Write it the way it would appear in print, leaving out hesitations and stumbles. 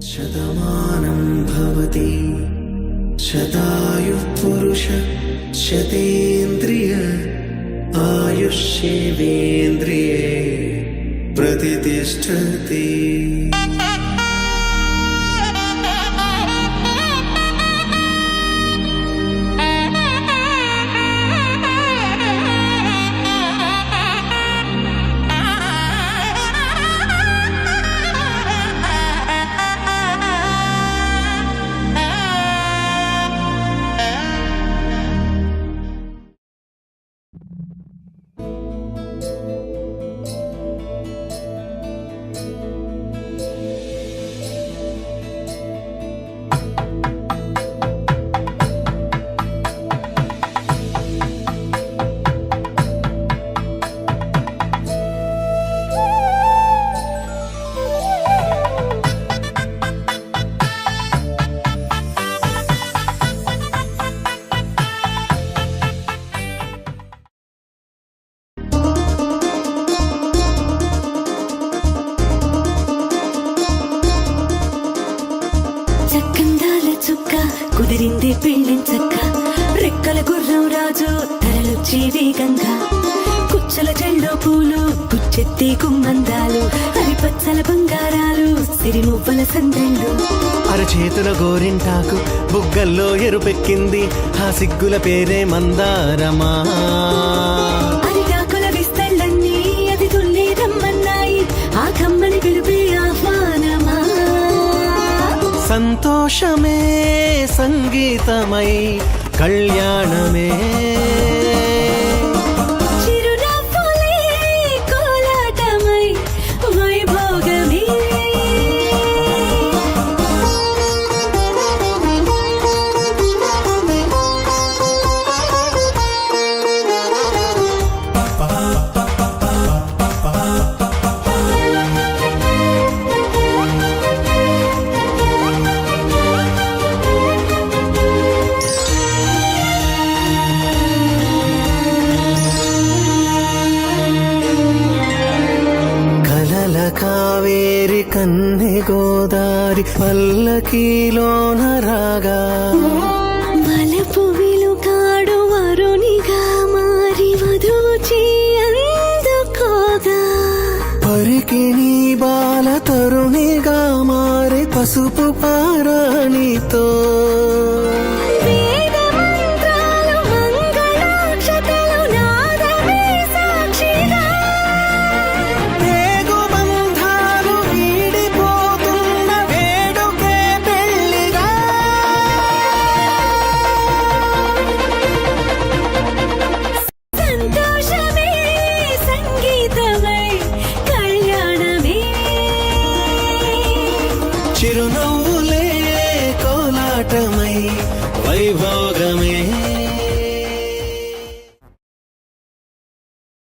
शतमानं भवति शतायुः पुरुष शतेन्द्रिय आयुष्येवेन्द्रिये प्रतिष्ठति। కుదిరింది పెళ్ళించక్క రెక్కల గుర్రం రాజు తరలొచ్చి వేగంగా కుచ్చల చెల్లో పూలు పుచ్చెత్తి కుమ్మందాలు హరిపచ్చల బంగారాలు సిరిమువ్వల సందెళ్ళు అరచేతుల గోరింటాకు బుగ్గల్లో ఎరుపెక్కింది ఆ సిగ్గుల పేరే మందారమా అరిటాకుల విస్తళ్ళన్నీ అది తుల్లి రమ్మన్నాయి ఆ కమ్మని పిలిపే ఆహ్వానమా సంతోషమే సంగీతమై కళ్యాణమే చిరునవ్వులే కోలాటమై వైభోగమే కావేరి కన్నె గోదారి పల్లకీలోన రాగా మలపు విలుకాడు వరునిగా మారి వధూచి అందుకోగా పరికిణి బాల తరుణిగా మారి పసుపు పారాణితో చిరునవ్వులే కోలాటమై వైభవ